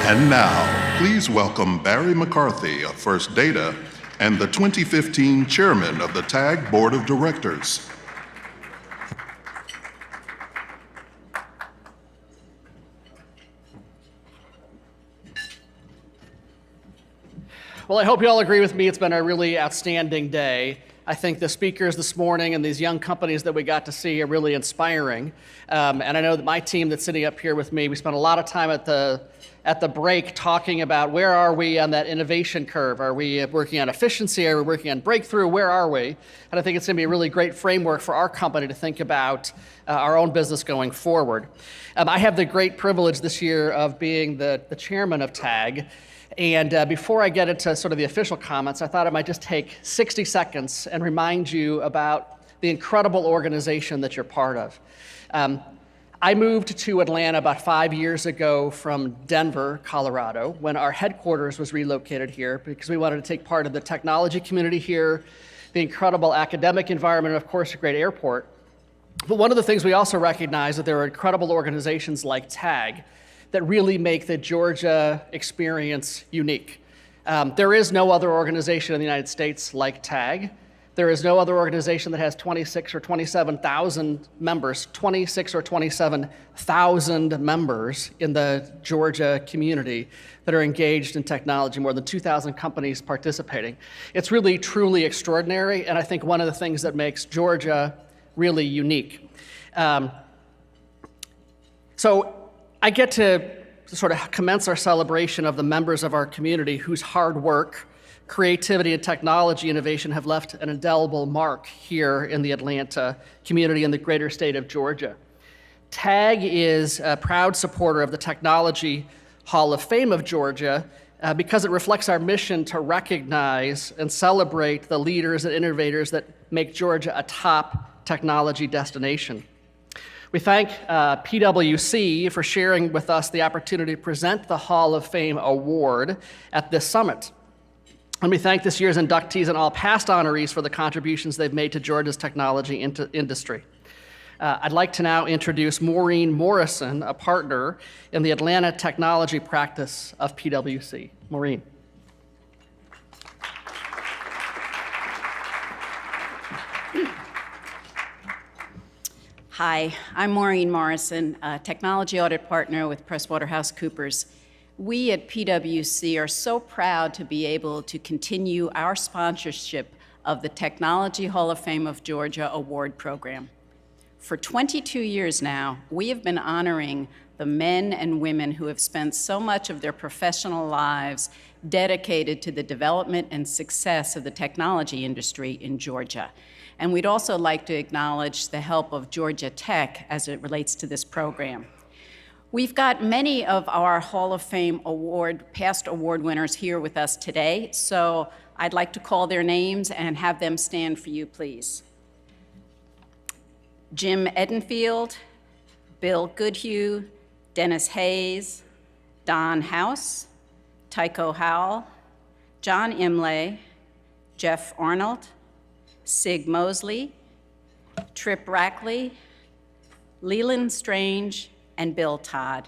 And now, please welcome Barry McCarthy of First Data and the 2015 Chairman of the TAG Board of Directors. Well, I hope you all agree with me. It's been a really outstanding day. I think the speakers this morning and these young companies that we got to see are really inspiring. And I know that my team that's sitting up here with me, we spent a lot of time at the break talking about where are we on that innovation curve? Are we working on efficiency? Are we working on breakthrough? Where are we? And I think it's going to be a really great framework for our company to think about our own business going forward. I have the great privilege this year of being the chairman of TAG. And before I get into sort of the official comments, I thought I might just take 60 seconds and remind you about the incredible organization that you're part of. I moved to Atlanta about 5 years ago from Denver, Colorado, when our headquarters was relocated here because we wanted to take part of the technology community here, the incredible academic environment, and of course, a great airport. But one of the things we also recognize that there are incredible organizations like TAG that really make the Georgia experience unique. There is no other organization in the United States like TAG. There is no other organization that has 26 or 27,000 members, 26 or 27,000 members in the Georgia community that are engaged in technology, more than 2,000 companies participating. It's really, truly extraordinary, and I think one of the things that makes Georgia really unique. So I get to sort of commence our celebration of the members of our community whose hard work, creativity, and technology innovation have left an indelible mark here in the Atlanta community and the greater state of Georgia. TAG is a proud supporter of the Technology Hall of Fame of Georgia because it reflects our mission to recognize and celebrate the leaders and innovators that make Georgia a top technology destination. We thank PwC for sharing with us the opportunity to present the Hall of Fame Award at this summit. And we thank this year's inductees and all past honorees for the contributions they've made to Georgia's technology industry. I'd like to now introduce Maureen Morrison, a partner in the Atlanta technology practice of PwC. Maureen. Hi, I'm Maureen Morrison, a technology audit partner with PricewaterhouseCoopers. We at PwC are so proud to be able to continue our sponsorship of the Technology Hall of Fame of Georgia Award Program. For 22 years now, we have been honoring the men and women who have spent so much of their professional lives dedicated to the development and success of the technology industry in Georgia. And we'd also like to acknowledge the help of Georgia Tech as it relates to this program. We've got many of our Hall of Fame past award winners here with us today, so I'd like to call their names and have them stand for you, please. Jim Edenfield, Bill Goodhue, Dennis Hayes, Don House, Tycho Howle, John Imlay, Jeff Arnold, Sig Mosley, Trip Rackley, Leland Strange, and Bill Todd.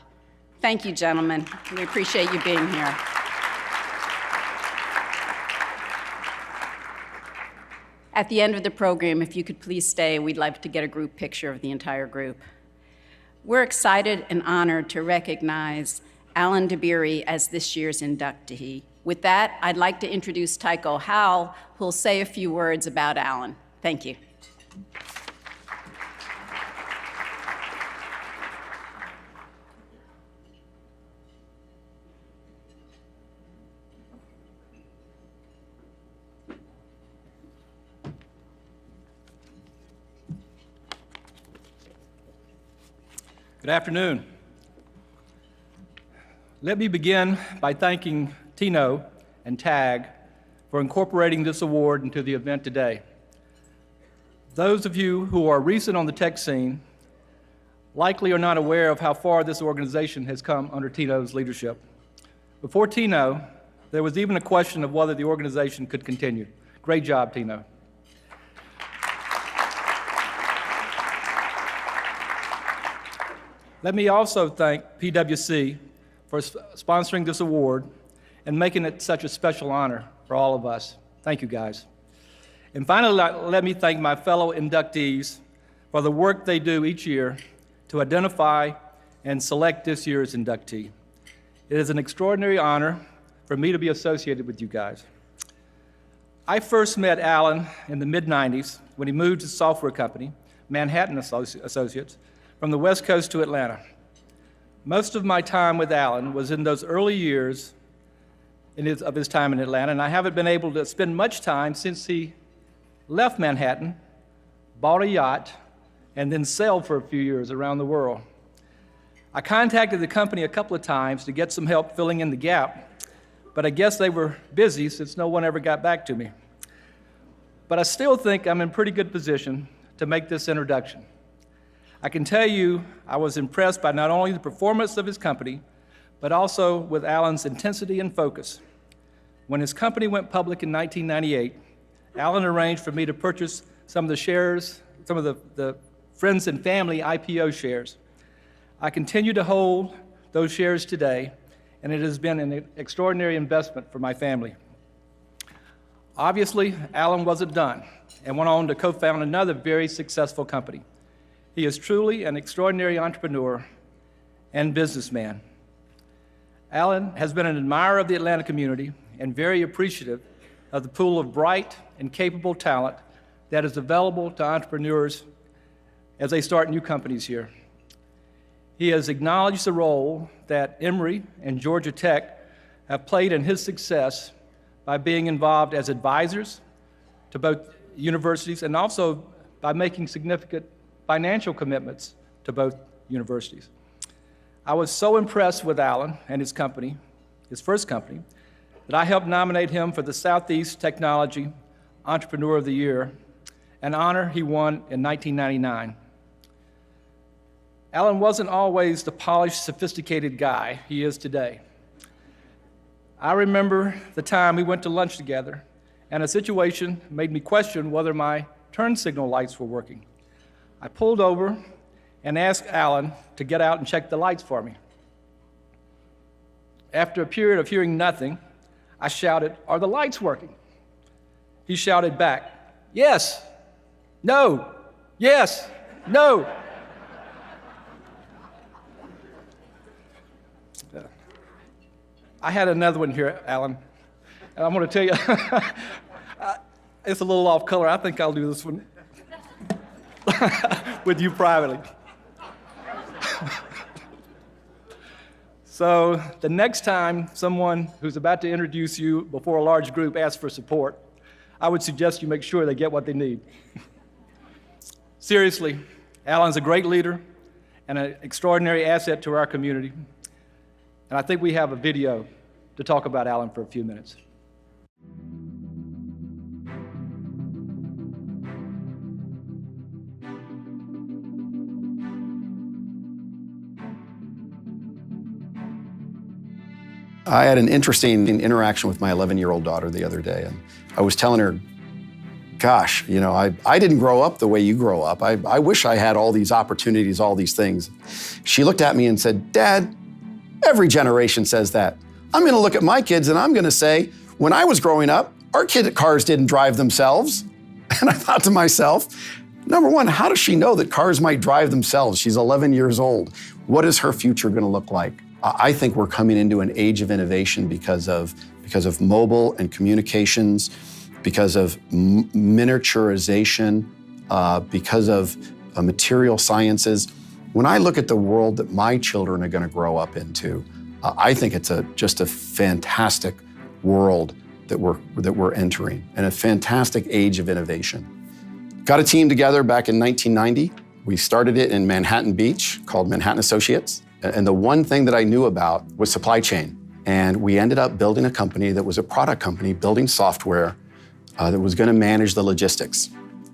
Thank you, gentlemen. We appreciate you being here. At the end of the program, if you could please stay, we'd like to get a group picture of the entire group. We're excited and honored to recognize Alan DeBeery as this year's inductee. With that, I'd like to introduce Tycho Howle, who'll say a few words about Alan. Thank you. Good afternoon. Let me begin by thanking Tino and TAG for incorporating this award into the event today. Those of you who are recent on the tech scene likely are not aware of how far this organization has come under Tino's leadership. Before Tino, there was even a question of whether the organization could continue. Great job, Tino. Let me also thank PwC for sponsoring this award and making it such a special honor for all of us. Thank you, guys. And finally, let me thank my fellow inductees for the work they do each year to identify and select this year's inductee. It is an extraordinary honor for me to be associated with you guys. I first met Alan in the mid-90s when he moved his software company, Manhattan Associates, from the West Coast to Atlanta. Most of my time with Alan was in those early years of his time in Atlanta, and I haven't been able to spend much time since he left Manhattan, bought a yacht, and then sailed for a few years around the world. I contacted the company a couple of times to get some help filling in the gap, but I guess they were busy since no one ever got back to me. But I still think I'm in pretty good position to make this introduction. I can tell you I was impressed by not only the performance of his company, but also with Alan's intensity and focus. When his company went public in 1998, Alan arranged for me to purchase some of the shares, some of the friends and family IPO shares. I continue to hold those shares today, and it has been an extraordinary investment for my family. Obviously, Alan wasn't done and went on to co-found another very successful company. He is truly an extraordinary entrepreneur and businessman. Alan has been an admirer of the Atlanta community and very appreciative of the pool of bright and capable talent that is available to entrepreneurs as they start new companies here. He has acknowledged the role that Emory and Georgia Tech have played in his success by being involved as advisors to both universities and also by making significant financial commitments to both universities. I was so impressed with Alan and his company, his first company, that I helped nominate him for the Southeast Technology Entrepreneur of the Year, an honor he won in 1999. Alan wasn't always the polished, sophisticated guy he is today. I remember the time we went to lunch together, and a situation made me question whether my turn signal lights were working. I pulled over and asked Alan to get out and check the lights for me. After a period of hearing nothing, I shouted, "Are the lights working?" He shouted back, "Yes, no, yes, no." I had another one here, Alan, and I'm going to tell you, it's a little off color. I think I'll do this one with you privately. So the next time someone who's about to introduce you before a large group asks for support, I would suggest you make sure they get what they need. Seriously, Alan's a great leader and an extraordinary asset to our community. And I think we have a video to talk about Alan for a few minutes. I had an interesting interaction with my 11-year-old daughter the other day, and I was telling her, gosh, you know, I didn't grow up the way you grow up. I wish I had all these opportunities, all these things. She looked at me and said, "Dad, every generation says that. I'm gonna look at my kids and I'm gonna say, when I was growing up, our cars didn't drive themselves." And I thought to myself, number one, how does she know that cars might drive themselves? She's 11 years old. What is her future gonna look like? I think we're coming into an age of innovation because of mobile and communications, because of miniaturization, because of material sciences. When I look at the world that my children are gonna grow up into, I think it's just a fantastic world that we're entering, and a fantastic age of innovation. Got a team together back in 1990. We started it in Manhattan Beach called Manhattan Associates. And the one thing that I knew about was supply chain. And we ended up building a company that was a product company, building software that was gonna manage the logistics.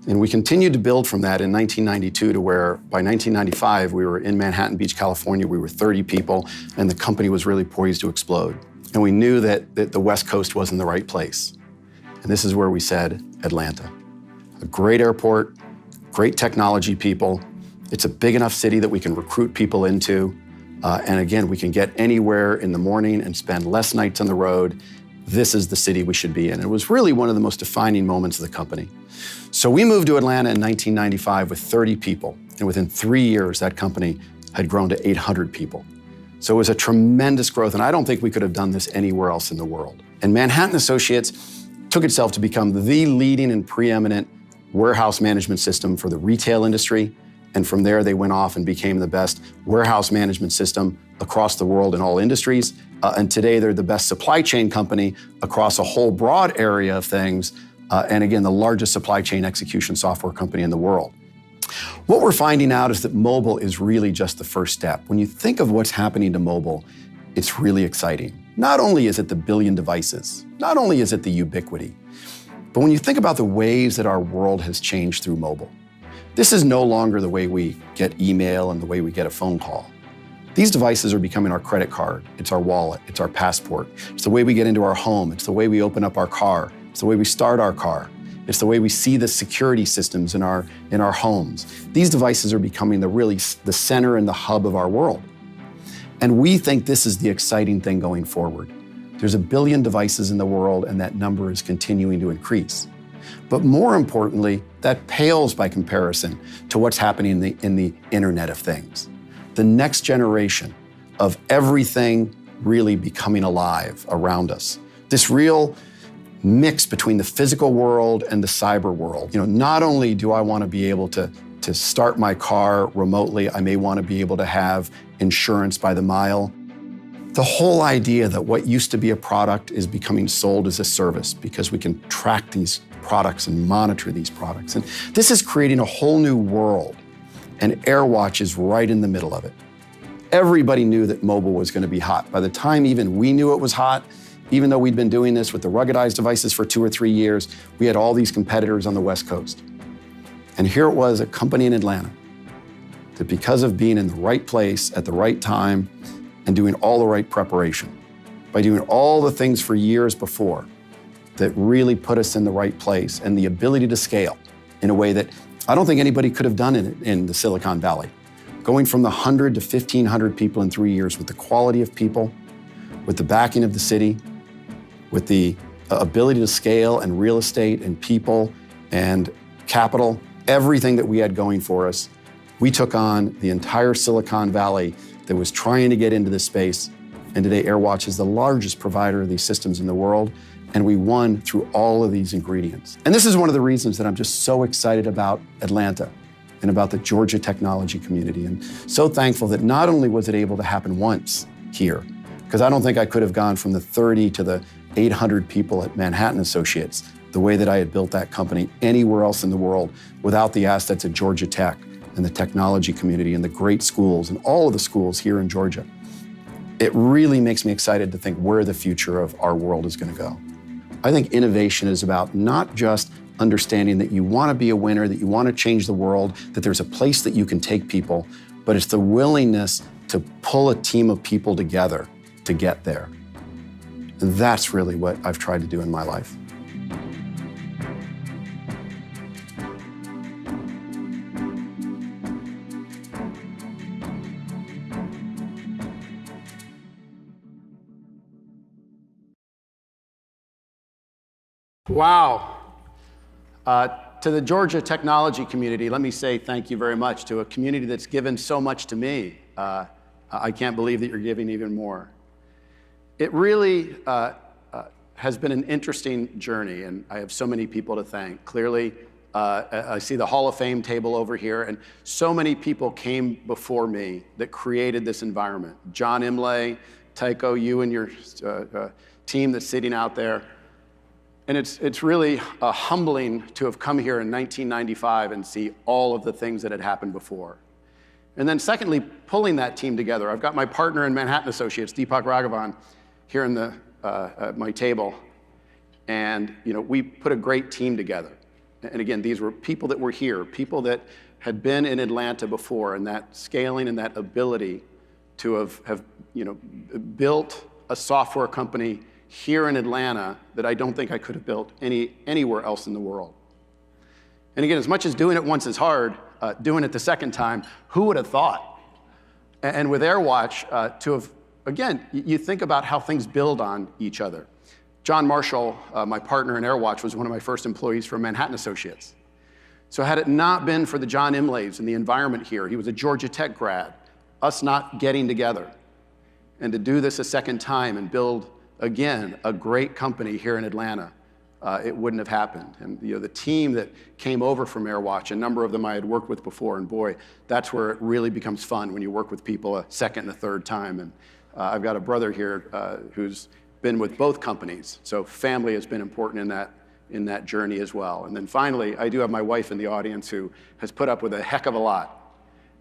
And we continued to build from that in 1992 to where by 1995, we were in Manhattan Beach, California. We were 30 people, and the company was really poised to explode. And we knew that the West Coast wasn't the right place. And this is where we said Atlanta. A great airport, great technology people. It's a big enough city that we can recruit people into. And again, we can get anywhere in the morning and spend less nights on the road. This is the city we should be in. It was really one of the most defining moments of the company. So we moved to Atlanta in 1995 with 30 people. And within 3 years, that company had grown to 800 people. So it was a tremendous growth. And I don't think we could have done this anywhere else in the world. And Manhattan Associates took itself to become the leading and preeminent warehouse management system for the retail industry. And from there, they went off and became the best warehouse management system across the world in all industries. And today, they're the best supply chain company across a whole broad area of things. And again, the largest supply chain execution software company in the world. What we're finding out is that mobile is really just the first step. When you think of what's happening to mobile, it's really exciting. Not only is it the billion devices, not only is it the ubiquity, but when you think about the ways that our world has changed through mobile, this is no longer the way we get email and the way we get a phone call. These devices are becoming our credit card, it's our wallet, it's our passport, it's the way we get into our home, it's the way we open up our car, it's the way we start our car, it's the way we see the security systems in our homes. These devices are becoming the center and the hub of our world. And we think this is the exciting thing going forward. There's 1 billion devices in the world, and that number is continuing to increase. But more importantly, that pales by comparison to what's happening in the Internet of Things. The next generation of everything really becoming alive around us. This real mix between the physical world and the cyber world. Not only do I want to be able to start my car remotely, I may want to be able to have insurance by the mile. The whole idea that what used to be a product is becoming sold as a service because we can track these products and monitor these products. And this is creating a whole new world, and AirWatch is right in the middle of it. Everybody knew that mobile was going to be hot. By the time even we knew it was hot, even though we'd been doing this with the ruggedized devices for 2 or 3 years, we had all these competitors on the West Coast. And here it was, a company in Atlanta, that because of being in the right place at the right time and doing all the right preparation, by doing all the things for years before, that really put us in the right place and the ability to scale in a way that I don't think anybody could have done in the Silicon Valley. Going from the 100 to 1,500 people in 3 years with the quality of people, with the backing of the city, with the ability to scale and real estate and people and capital, everything that we had going for us, we took on the entire Silicon Valley that was trying to get into this space. And today, AirWatch is the largest provider of these systems in the world. And we won through all of these ingredients. And this is one of the reasons that I'm just so excited about Atlanta and about the Georgia technology community. And so thankful that not only was it able to happen once here, because I don't think I could have gone from the 30 to the 800 people at Manhattan Associates the way that I had built that company anywhere else in the world without the assets of Georgia Tech and the technology community and the great schools and all of the schools here in Georgia. It really makes me excited to think where the future of our world is going to go. I think innovation is about not just understanding that you want to be a winner, that you want to change the world, that there's a place that you can take people, but it's the willingness to pull a team of people together to get there. And that's really what I've tried to do in my life. Wow. To the Georgia technology community, let me say thank you very much. To a community that's given so much to me, I can't believe that you're giving even more. It really has been an interesting journey, and I have so many people to thank. Clearly, I see the Hall of Fame table over here, and so many people came before me that created this environment. John Imlay, Tycho, you and your team that's sitting out there. And it's really humbling to have come here in 1995 and see all of the things that had happened before. And then secondly, pulling that team together. I've got my partner in Manhattan Associates, Deepak Raghavan, here in at my table. And we put a great team together. And again, these were people that were here, people that had been in Atlanta before, and that scaling and that ability to have built a software company here in Atlanta that I don't think I could have built anywhere else in the world. And again, as much as doing it once is hard, doing it the second time, who would have thought And with AirWatch, to have, again, you think about how things build on each other. John Marshall, my partner in AirWatch, was one of my first employees from Manhattan Associates. So had it not been for the John Imlays and the environment here, he was a Georgia Tech grad, us not getting together, and to do this a second time and build, again, a great company here in Atlanta, it wouldn't have happened. And the team that came over from AirWatch, a number of them I had worked with before, and boy, that's where it really becomes fun when you work with people a second and a third time. And I've got a brother here who's been with both companies, so family has been important in that journey as well. And then finally, I do have my wife in the audience who has put up with a heck of a lot.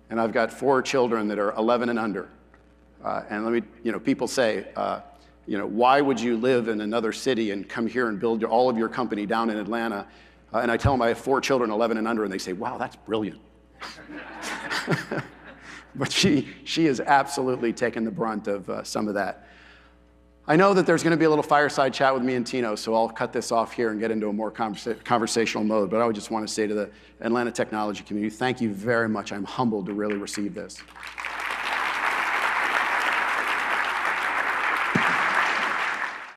And I've got 4 children that are 11 and under. And let me, people say, why would you live in another city and come here and build all of your company down in Atlanta? And I tell them I have 4 children, 11 and under, and they say, wow, that's brilliant. But she has absolutely taken the brunt of some of that. I know that there's going to be a little fireside chat with me and Tino, so I'll cut this off here and get into a more conversational mode. But I would just want to say to the Atlanta technology community, thank you very much. I'm humbled to really receive this.